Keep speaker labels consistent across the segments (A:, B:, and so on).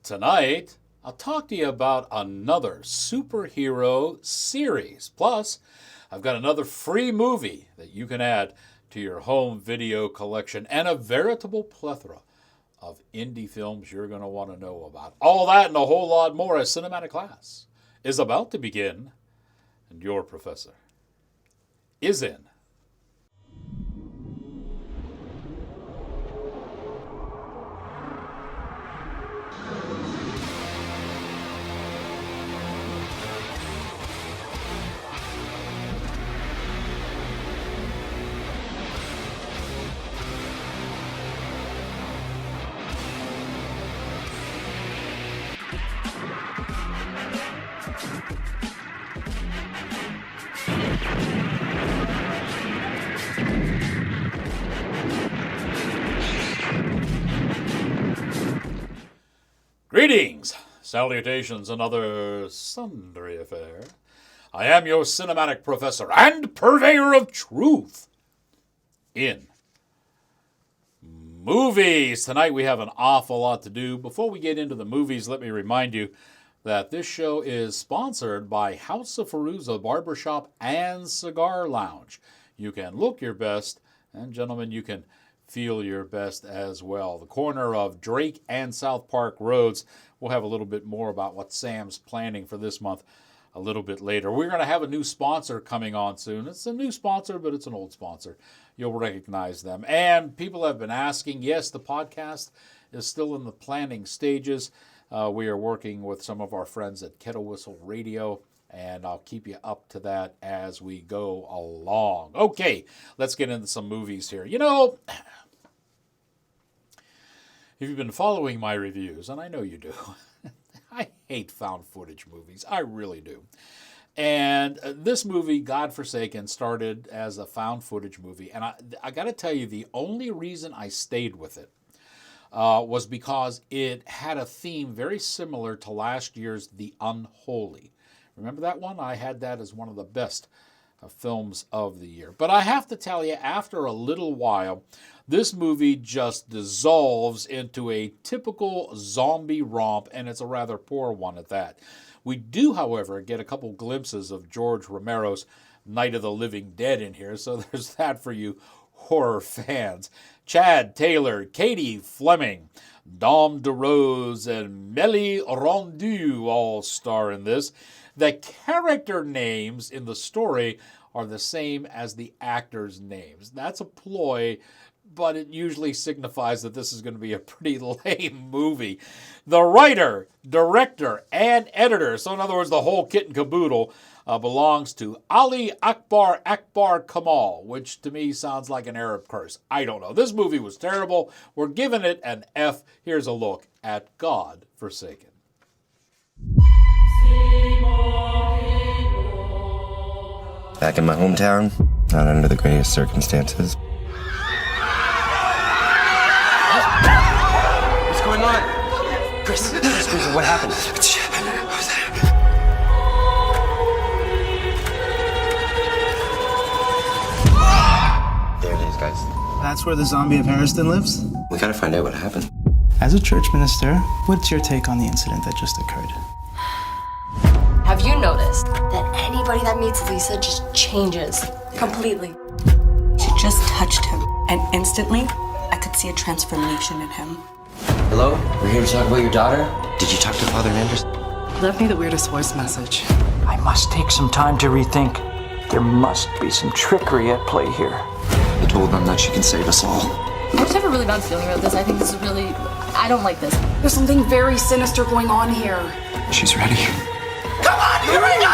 A: Tonight, I'll talk to you about another superhero series. Plus, I've got another free movie that you can add to your home video collection and a veritable plethora of indie films you're going to want to know about. All that and a whole lot more as Cinematic Class is about to begin, and your professor is in. Greetings, salutations, and other sundry affair. I am your cinematic professor and purveyor of truth in movies. Tonight we have an awful lot to do. Before we get into the movies, let me remind you that this show is sponsored by House of Feruza Barbershop and Cigar Lounge. You can look your best, and gentlemen, you can feel your best as well. The corner of Drake and South Park Roads. We'll have a little bit more about what Sam's planning for this month a little bit later. We're going to have a new sponsor coming on soon. It's a new sponsor, but it's an old sponsor. You'll recognize them. And people have been asking, yes, the podcast is still in the planning stages. We are working with some of our friends at Kettle Whistle Radio, and I'll keep you up to that as we go along. Okay, let's get into some movies here. You know, if you've been following my reviews, and I know you do, I hate found footage movies. I really do. And this movie, Godforsaken, started as a found footage movie. And I got to tell you, the only reason I stayed with it was because it had a theme very similar to last year's The Unholy. Remember that one? I had that as one of the best films of the year. But I have to tell you, after a little while, this movie just dissolves into a typical zombie romp, and it's a rather poor one at that. We do, however, get a couple glimpses of George Romero's Night of the Living Dead in here, so there's that for you horror fans. Chad Taylor, Katie Fleming, Dom DeRose, and Melly Rondeau all star in this. The character names in the story are the same as the actors' names. That's a ploy, but it usually signifies that this is going to be a pretty lame movie. The writer, director, and editor, so in other words, the whole kit and caboodle, belongs to Ali Akbar Kamal, which to me sounds like an Arab curse. I don't know. This movie was terrible. We're giving it an F. Here's a look at God Forsaken.
B: Back in my hometown, not under the greatest circumstances.
C: What's going on? Chris, what happened?
B: There it is, guys.
D: That's where the zombie of Harriston lives?
B: We gotta find out what happened.
D: As a church minister, what's your take on the incident that just occurred?
E: Have you noticed that anybody that meets Lisa just changes completely?
F: She just touched him, and instantly, I could see a transformation in him.
B: Hello? We're here to talk about your daughter. Did you talk to Father Anderson?
F: Left me the weirdest voice message.
G: I must take some time to rethink. There must be some trickery at play here.
B: I told them that she can save us all.
E: I just have a really bad feeling about this. I think this is really... I don't like this.
H: There's something very sinister going on here.
B: She's ready.
G: Come on, here we go!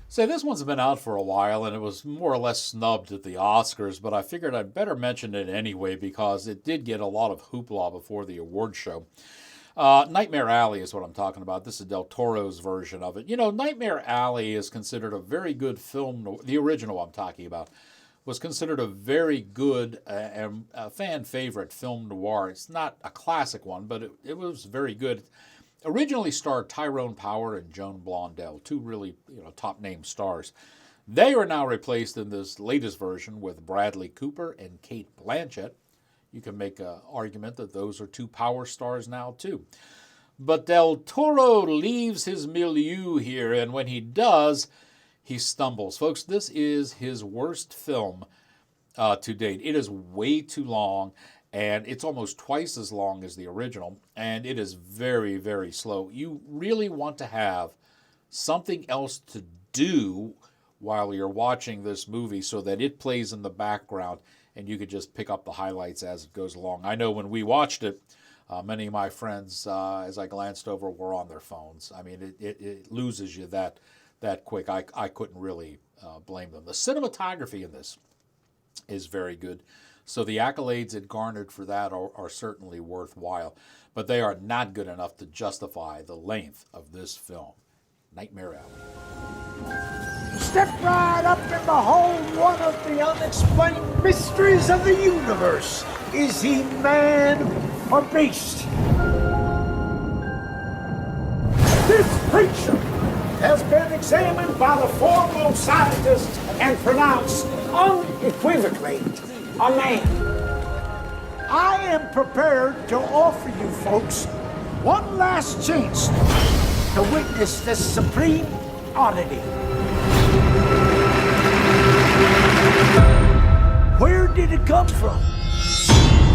A: Say, this one's been out for a while, and it was more or less snubbed at the Oscars, but I figured I'd better mention it anyway because it did get a lot of hoopla before the award show. Nightmare Alley is what I'm talking about. This is Del Toro's version of it. You know, Nightmare Alley is considered a very good film. The original I'm talking about was considered a very good and a fan favorite film noir. It's not a classic one, but it was very good. Originally starred Tyrone Power and Joan Blondell, two really top name stars. They are now replaced in this latest version with Bradley Cooper and Cate Blanchett. You can make an argument that those are two power stars now too. But Del Toro leaves his milieu here, and when he does, he stumbles. Folks, this is his worst film to date. It is way too long, and it's almost twice as long as the original, and it is very, very slow. You really want to have something else to do while you're watching this movie so that it plays in the background and you could just pick up the highlights as it goes along. I know when we watched it, many of my friends, as I glanced over, were on their phones. I mean, it loses you that quick. I couldn't really blame them. The cinematography in this is very good. So the accolades it garnered for that are certainly worthwhile. But they are not good enough to justify the length of this film, Nightmare Alley.
I: Step right up and behold one of the unexplained mysteries of the universe. Is he man or beast? This creature has been examined by the foremost scientists and pronounced unequivocally a man. I am prepared to offer you folks one last chance to witness this supreme oddity. Where did it come from?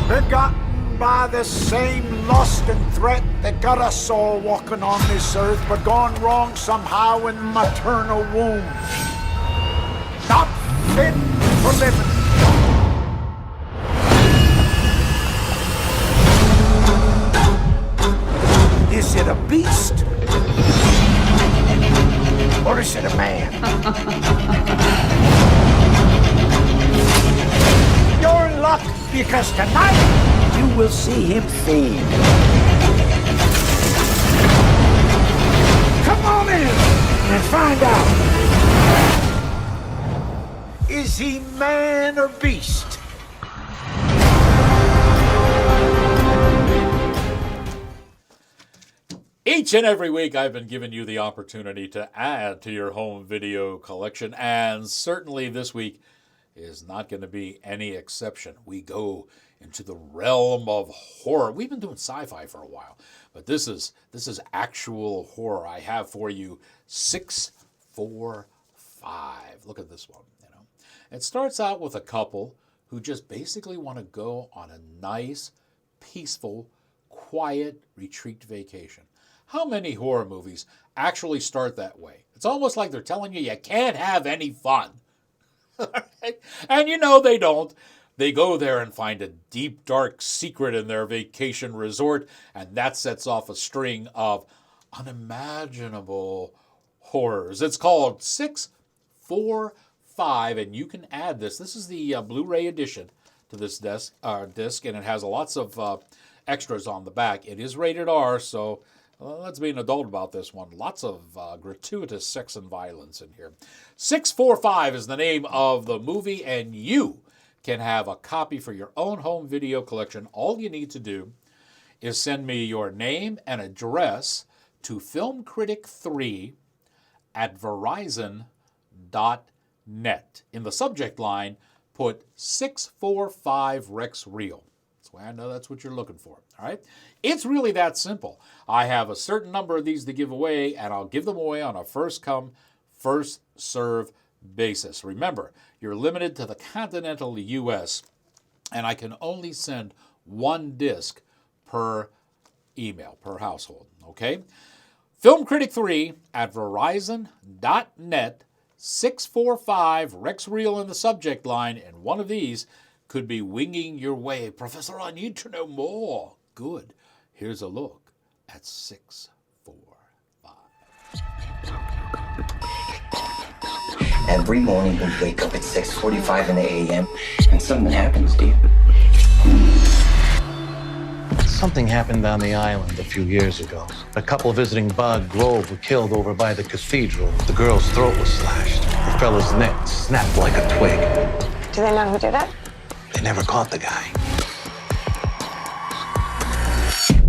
I: Begotten by the same lust and threat that got us all walking on this earth, but gone wrong somehow in maternal womb. Not fit for living. Is it a beast? Or is it a man? You're in luck, because tonight you will see him feed. Come on in and find out. Is he man or beast?
A: Each and every week I've been giving you the opportunity to add to your home video collection, and certainly this week is not going to be any exception. We go into the realm of horror. We've been doing sci-fi for a while, but this is actual horror. I have for you 645. Look at this one. It starts out with a couple who just basically want to go on a nice, peaceful, quiet retreat vacation. How many horror movies actually start that way? It's almost like they're telling you can't have any fun. And they don't. They go there and find a deep, dark secret in their vacation resort, and that sets off a string of unimaginable horrors. It's called 645, and you can add this. This is the Blu-ray edition to this disc, and it has lots of extras on the back. It is rated R, so let's be an adult about this one. Lots of gratuitous sex and violence in here. 645 is the name of the movie, and you can have a copy for your own home video collection. All you need to do is send me your name and address to filmcritic3@verizon.net. In the subject line, put 645 Rex Reel. That's why I know that's what you're looking for. All right? It's really that simple. I have a certain number of these to give away, and I'll give them away on a first-come, first-serve basis. Remember, you're limited to the continental U.S., and I can only send one disc per email, per household. Okay? FilmCritic3@verizon.net, 645 Rex Reel in the subject line, and one of these could be winging your way. Professor, I need to know more. Good. Here's a look at 645.
J: Every morning we wake up at 6:45 in the a.m. and something happens, dude. Something happened on the island a few years ago. A couple visiting Bog Grove were killed over by the cathedral. The girl's throat was slashed. The fella's neck snapped like a twig.
K: Do they know who did it?
J: They never caught the guy.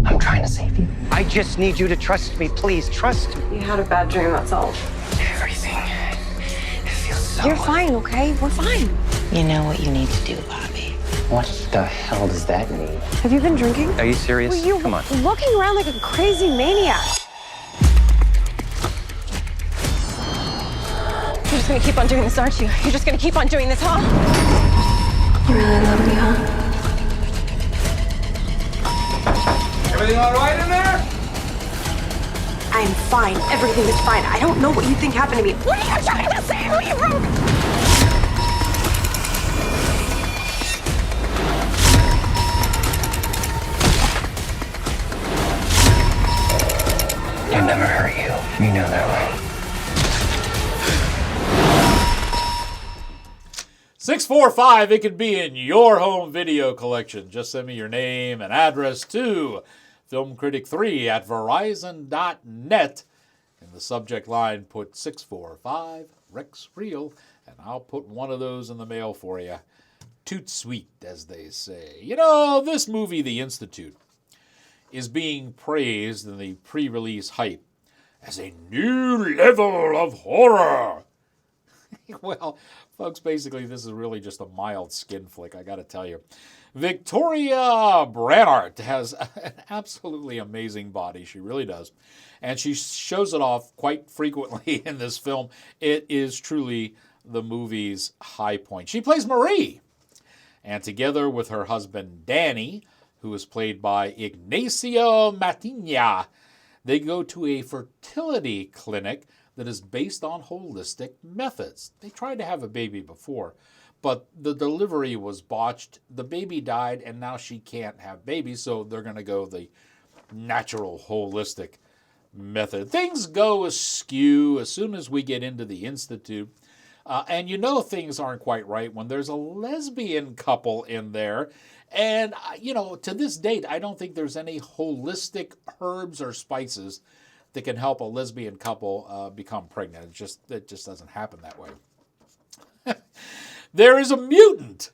K: I'm trying to save you. I just need you to trust me, please. Trust me.
F: You had a bad dream, that's all.
K: Everything. It feels so...
F: You're fine, okay? We're fine.
K: You know what you need to do, Bobby. What the hell does that mean?
F: Have you been drinking?
K: Are you serious?
F: Were you
K: Come on.
F: walking around like a crazy maniac? You're just gonna keep on doing this, aren't you? You're just gonna keep on doing this, huh?
E: You really love me, huh?
C: Everything all right in there?
F: I'm fine. Everything is fine. I don't know what you think happened to me. What are you trying to say? Who you wrote?
K: I'd never hurt you. You know that, right?
A: 645, it could be in your home video collection. Just send me your name and address to filmcritic3@verizon.net. In the subject line, put 645 Rex Reel, and I'll put one of those in the mail for you. Toot sweet, as they say. You know, this movie, The Institute, is being praised in the pre-release hype as a new level of horror. Well, folks, basically this is really just a mild skin flick, I gotta tell you. Victoria Brannart has an absolutely amazing body, she really does. And she shows it off quite frequently in this film. It is truly the movie's high point. She plays Marie. And together with her husband Danny, who is played by Ignacio Matinha, they go to a fertility clinic that is based on holistic methods. They tried to have a baby before, but the delivery was botched. The baby died, and now she can't have babies, so they're going to go the natural, holistic method. Things go askew as soon as we get into the Institute. And you know things aren't quite right when there's a lesbian couple in there. And, you know, to this date, I don't think there's any holistic herbs or spices that can help a lesbian couple become pregnant. It just doesn't happen that way. There is a mutant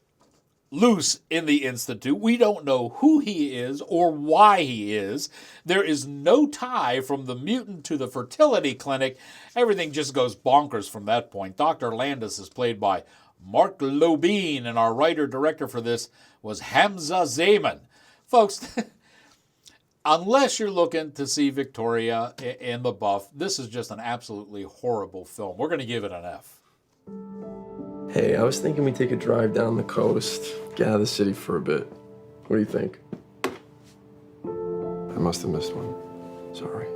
A: loose in the Institute. We don't know who he is or why he is. There is no tie from the mutant to the fertility clinic. Everything just goes bonkers from that point. Dr. Landis is played by Mark Lobine, and our writer-director for this was Hamza Zaman. Folks, unless you're looking to see Victoria in the buff, this is just an absolutely horrible film. We're going to give it an F.
L: Hey, I was thinking we'd take a drive down the coast, get out of the city for a bit. What do you think? I must have missed one. Sorry.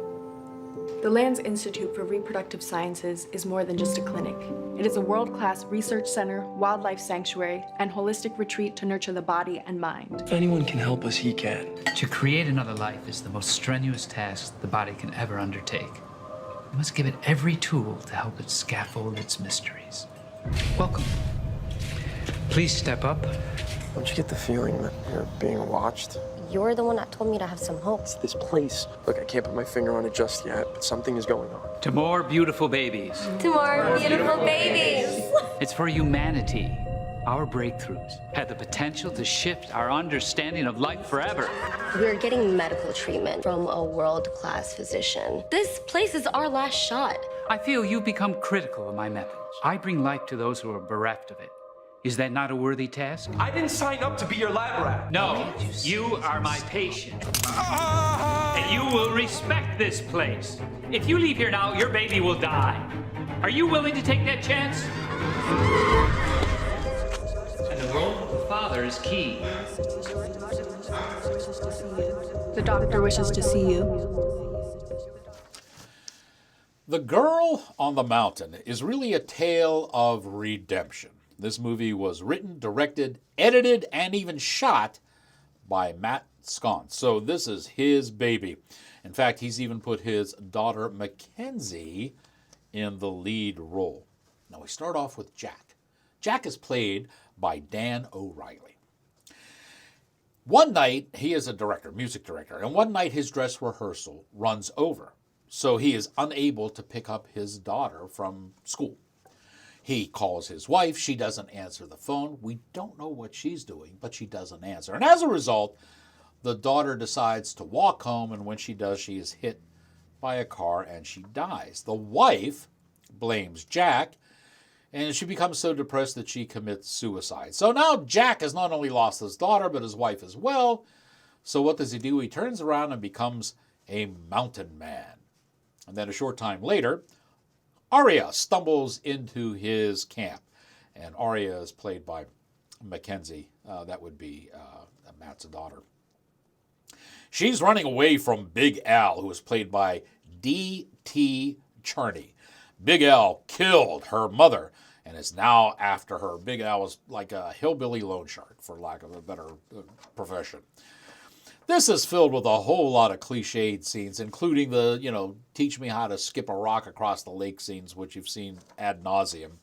H: The Lands Institute for Reproductive Sciences is more than just a clinic. It is a world-class research center, wildlife sanctuary, and holistic retreat to nurture the body and mind.
L: If anyone can help us, he can.
M: To create another life is the most strenuous task the body can ever undertake. We must give it every tool to help it scaffold its mysteries. Welcome. Please step up.
L: Don't you get the feeling that you're being watched?
E: You're the one that told me to have some hope.
L: It's this place. Look, I can't put my finger on it just yet, but something is going on.
M: To more beautiful babies.
E: To more beautiful babies.
M: It's for humanity. Our breakthroughs had the potential to shift our understanding of life forever.
E: We're getting medical treatment from a world-class physician. This place is our last shot.
M: I feel you've become critical of my methods. I bring life to those who are bereft of it. Is that not a worthy task?
C: I didn't sign up to be your lab rat.
M: No, you are my patient. And you will respect this place. If you leave here now, your baby will die. Are you willing to take that chance? And the role of the father is key.
H: The doctor wishes to see you.
A: The Girl on the Mountain is really a tale of redemption. This movie was written, directed, edited, and even shot by Matt Sconce. So this is his baby. In fact, he's even put his daughter Mackenzie in the lead role. Now we start off with Jack. Jack is played by Dan O'Reilly. One night, he is a director, music director, and one night his dress rehearsal runs over. So he is unable to pick up his daughter from school. He calls his wife. She doesn't answer the phone. We don't know what she's doing, but she doesn't answer. And as a result, the daughter decides to walk home, and when she does, she is hit by a car and she dies. The wife blames Jack, and she becomes so depressed that she commits suicide. So now Jack has not only lost his daughter, but his wife as well. So what does he do? He turns around and becomes a mountain man. And then a short time later, Arya stumbles into his camp. And Arya is played by Mackenzie. That would be Matt's daughter. She's running away from Big Al, who is played by D.T. Charney. Big Al killed her mother and is now after her. Big Al is like a hillbilly loan shark, for lack of a better profession. This is filled with a whole lot of cliched scenes, including the, teach me how to skip a rock across the lake scenes, which you've seen ad nauseum.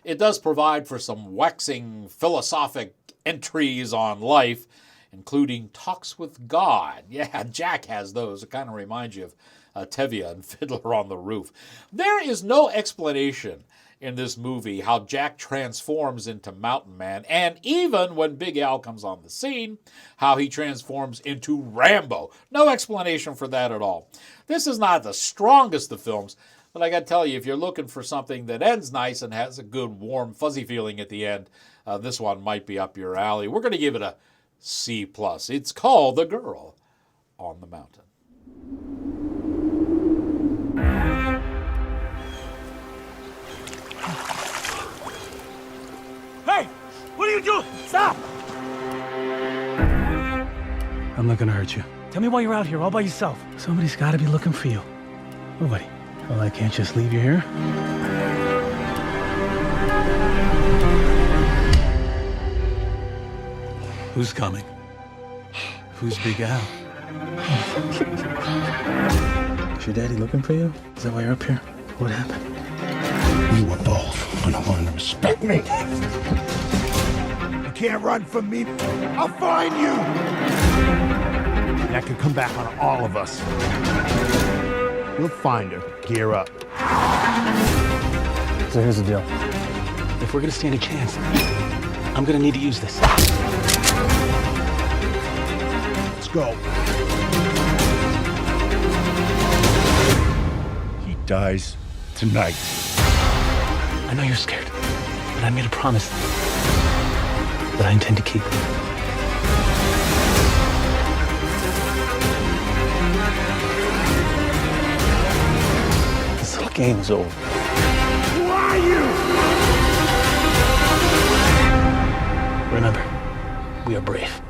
A: It does provide for some waxing philosophic entries on life, including talks with God. Yeah, Jack has those. It kind of reminds you of Tevye and Fiddler on the Roof. There is no explanation in this movie how Jack transforms into Mountain Man, and even when Big Al comes on the scene, how he transforms into Rambo. No explanation for that at all. This is not the strongest of films, but I got to tell you, if you're looking for something that ends nice and has a good, warm, fuzzy feeling at the end, this one might be up your alley. We're going to give it a C+. It's called The Girl on the Mountain.
I: Hey! What are you doing? Stop!
N: I'm not gonna hurt you.
I: Tell me why you're out here all by yourself.
N: Somebody's gotta be looking for you. Nobody. Well, I can't just leave you here. Who's coming? Who's Big Al? Is your daddy looking for you? Is that why you're up here? What happened?
I: You were both gonna learn to respect me. You can't run from me. I'll find you. That could come back on all of us. We'll find her. Gear up.
N: So here's the deal. If we're gonna stand a chance, I'm gonna need to use this.
I: Let's go. He dies tonight.
N: I know you're scared, but I made a promise that I intend to keep. This little game is over.
I: Who are you?
N: Remember, we are brave.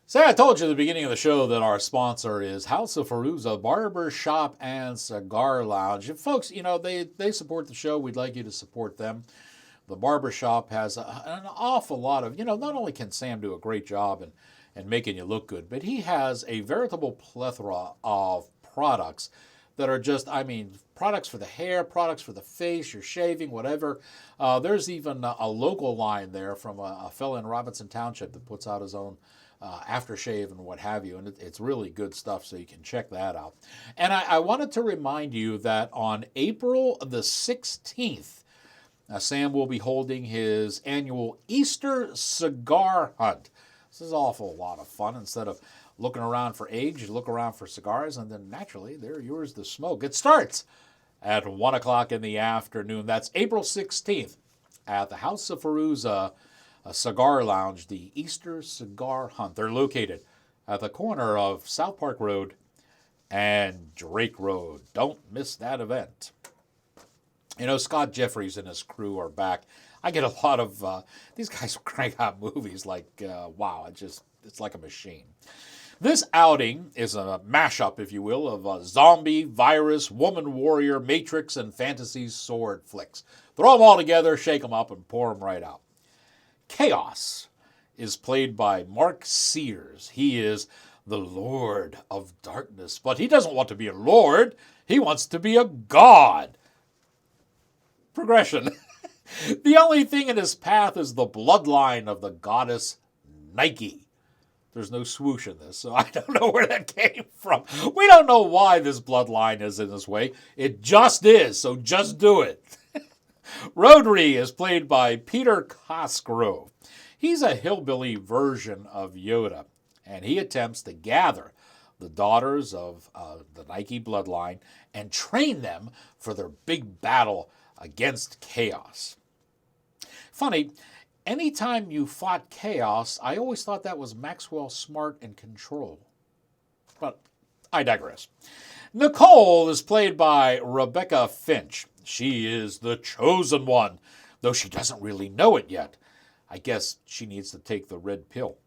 A: Say, I told you at the beginning of the show that our sponsor is House of Fairuza Barber Shop and Cigar Lounge. And folks, they support the show. We'd like you to support them. The Barber Shop has an awful lot of, not only can Sam do a great job in making you look good, but he has a veritable plethora of products that are just, products for the hair, products for the face, your shaving, whatever. There's even a local line there from a fella in Robinson Township that puts out his own aftershave and what have you, and it's really good stuff, so you can check that out. And I wanted to remind you that on April the 16th, Sam will be holding his annual Easter cigar hunt. This is an awful lot of fun. Instead of looking around for eggs, you look around for cigars, and then naturally, they're yours to smoke. It starts at 1 o'clock in the afternoon. That's April 16th at the House of Fairuza Cigar Lounge, the Easter Cigar Hunt. They're located at the corner of South Park Road and Drake Road. Don't miss that event. Scott Jeffries and his crew are back. I get a lot of, these guys crank out movies like, wow, it's like a machine. This outing is a mashup, if you will, of zombie, virus, woman warrior, Matrix, and fantasy sword flicks. Throw them all together, shake them up, and pour them right out. Chaos is played by Mark Sears. He is the Lord of Darkness, but he doesn't want to be a lord. He wants to be a god. Progression. The only thing in his path is the bloodline of the goddess Nike. There's no swoosh in this, so I don't know where that came from. We don't know why this bloodline is in this way. It just is, so just do it. Rhodri is played by Peter Cosgrove. He's a hillbilly version of Yoda, and he attempts to gather the daughters of the Nike bloodline and train them for their big battle against Chaos. Funny, anytime you fought Chaos, I always thought that was Maxwell Smart in control. But I digress. Nicole is played by Rebecca Finch. She is the chosen one, though she doesn't really know it yet. I guess she needs to take the red pill.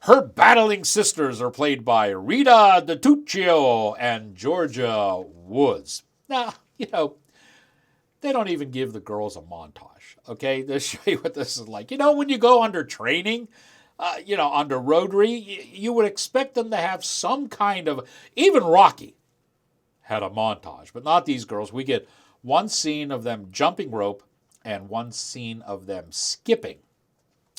A: Her battling sisters are played by Rita DiTuccio and Georgia Woods. Now, they don't even give the girls a montage, okay? They'll show you what this is like. When you go under training, under Rhodri, you would expect them to have some kind of, even Rocky had a montage, but not these girls. We get one scene of them jumping rope and one scene of them skipping.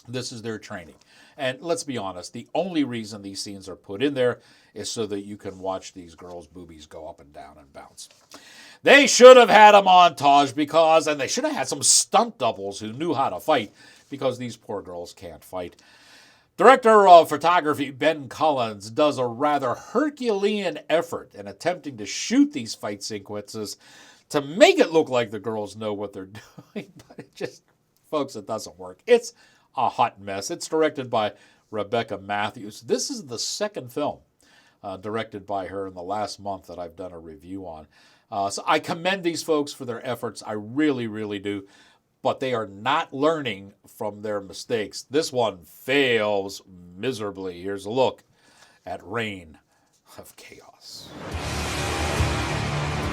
A: This is their training. And let's be honest, the only reason these scenes are put in there is so that you can watch these girls' boobies go up and down and bounce. They should have had a montage and they should have had some stunt doubles who knew how to fight, because these poor girls can't fight. Director of photography Ben Collins does a rather Herculean effort in attempting to shoot these fight sequences to make it look like the girls know what they're doing, but it just, folks, it doesn't work. It's a hot mess. It's directed by Rebecca Matthews. This is the second film directed by her in the last month that I've done a review on. So I commend these folks for their efforts. I really, really do. But they are not learning from their mistakes. This one fails miserably. Here's a look at Reign of Chaos.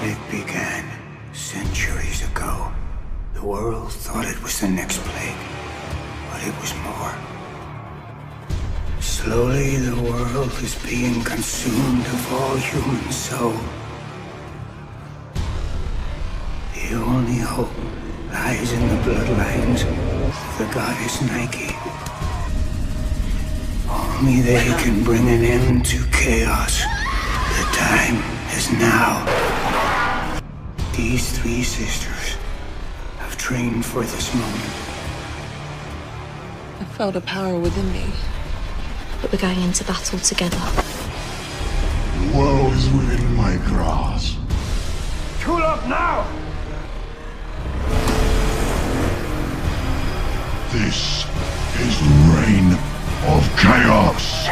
O: It began centuries ago. The world thought it was the next plague, but it was more. Slowly the world is being consumed of all human soul. The only hope lies in the bloodlines of the goddess Nike. Only they can bring an end to chaos. The time is now. These three sisters have trained for this moment.
P: I felt a power within me.
E: But we're going into battle together.
Q: The world is within my grasp.
I: Tool up now!
Q: This is the reign of chaos.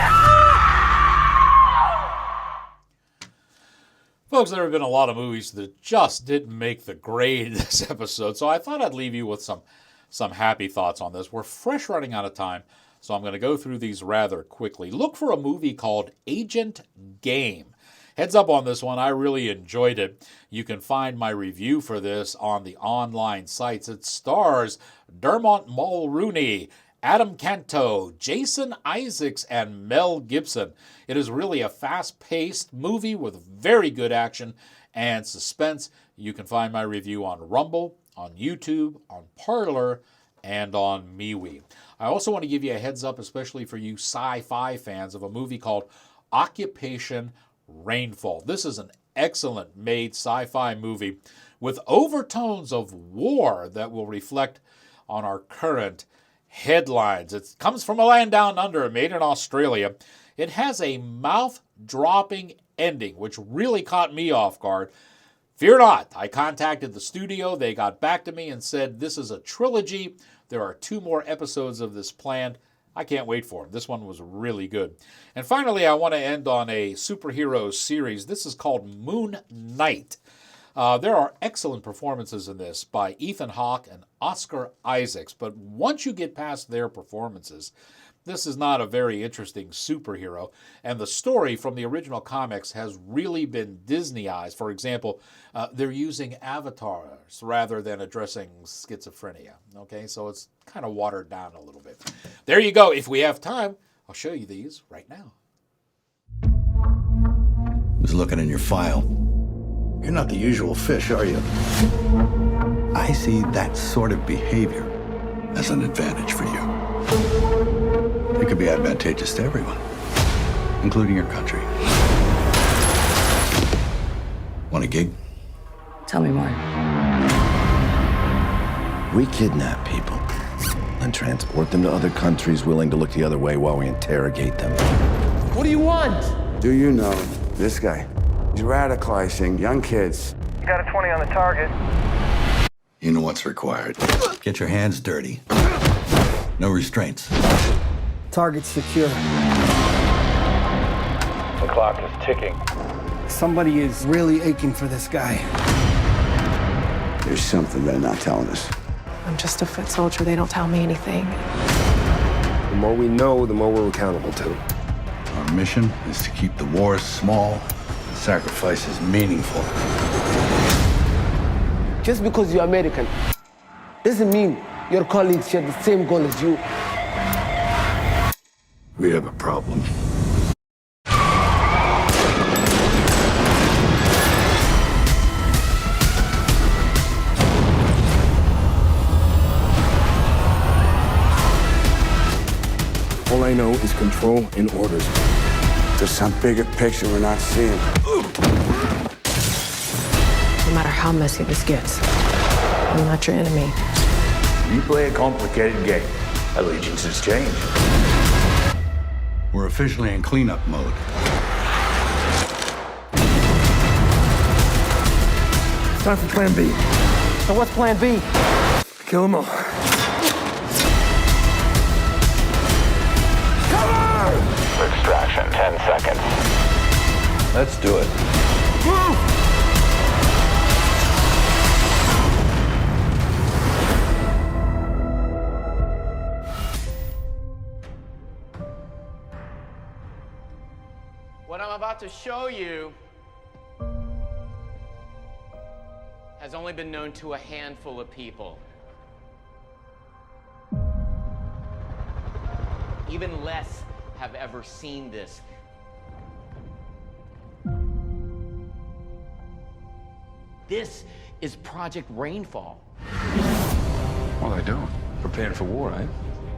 A: Folks, there have been a lot of movies that just didn't make the grade this episode, so I thought I'd leave you with some happy thoughts on this. We're fresh running out of time, so I'm going to go through these rather quickly. Look for a movie called Agent Game. Heads up on this one, I really enjoyed it. You can find my review for this on the online sites. It stars Dermot Mulroney, Adam Canto, Jason Isaacs, and Mel Gibson. It is really a fast-paced movie with very good action and suspense. You can find my review on Rumble, on YouTube, on Parler, and on MeWe. I also want to give you a heads up, especially for you sci-fi fans, of a movie called Occupation Rainfall. This is an excellent made sci-fi movie with overtones of war that will reflect on our current headlines. It comes from a land down under, made in Australia. It has a mouth-dropping ending, which really caught me off guard. Fear not, I contacted the studio. They got back to me and said this is a trilogy. There are 2 more episodes of this planned. I can't wait for them. This one was really good. And finally, I want to end on a superhero series. This is called Moon Knight. There are excellent performances in this by Ethan Hawke and Oscar Isaacs. But once you get past their performances, this is not a very interesting superhero. And the story from the original comics has really been Disneyized. For example, they're using avatars rather than addressing schizophrenia. Okay, so it's kind of watered down a little bit. There you go. If we have time, I'll show you these right now.
R: Was looking in your file. You're not the usual fish, are you?
P: I see that sort of behavior as an advantage for you. It could be advantageous to everyone, including your country. Want a gig?
F: Tell me more.
B: We kidnap people and transport them to other countries willing to look the other way while we interrogate them.
R: What do you want?
O: Do you know this guy? He's radicalizing young kids.
R: You got a 20 on the target.
P: You know what's required. Get your hands dirty. No restraints.
R: Target secure.
C: The clock is ticking.
R: Somebody is really aching for this guy.
O: There's something they're not telling us.
F: I'm just a foot soldier. They don't tell me anything.
O: The more we know, the more we're accountable to.
P: Our mission is to keep the wars small, the sacrifices meaningful.
R: Just because you're American doesn't mean your colleagues share the same goal as you.
P: We have a problem.
O: All I know is control and orders. There's some bigger picture we're not seeing.
F: No matter how messy this gets, I'm not your enemy.
P: You play a complicated game. Allegiances change. We're officially in cleanup mode.
O: It's time for Plan B.
R: So what's Plan B?
O: Kill them all.
C: Extraction, 10 seconds.
J: Let's do it.
S: What I'm about to show you has only been known to a handful of people. Even less have ever seen this. This is Project Rainfall.
J: What are they doing? Preparing for war, eh?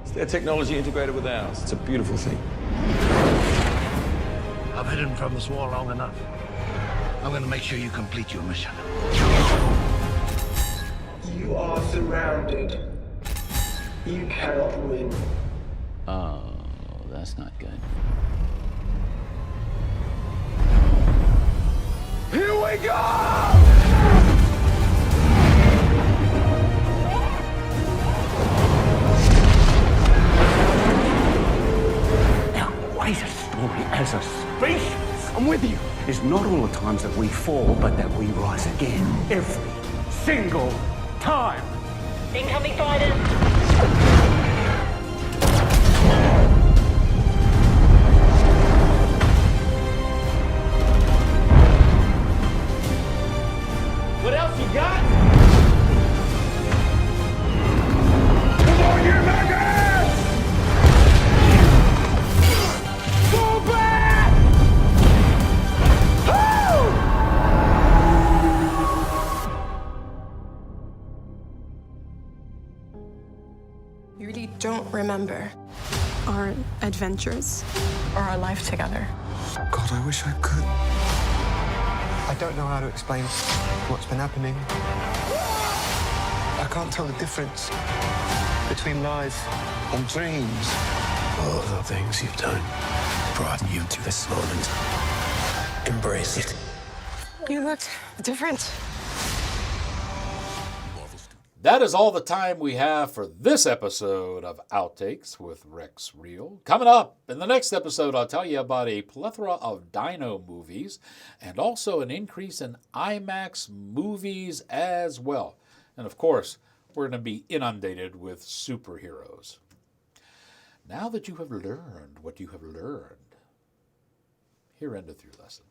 C: It's their technology integrated with ours. It's a beautiful thing.
N: I've hidden from this war long enough. I'm gonna make sure you complete your mission.
R: You are surrounded. You cannot win.
M: Oh, that's not good.
R: Here we go!
O: Now, write a story as a species. I'm with you. It's not all the times that we fall, but that we rise again. Every single time.
F: Incoming fighters!
S: What else you got?
R: Come on, you maggots! Fall back!
F: You really don't remember our adventures or our life together.
O: God, I wish I could.
T: I don't know how to explain what's been happening. I can't tell the difference between life and dreams.
O: All of the things you've done brought you to this moment. Embrace it.
F: You looked different.
A: That is all the time we have for this episode of Outtakes with Rex Reel. Coming up in the next episode, I'll tell you about a plethora of dino movies and also an increase in IMAX movies as well. And of course, we're going to be inundated with superheroes. Now that you have learned what you have learned, here endeth your lesson.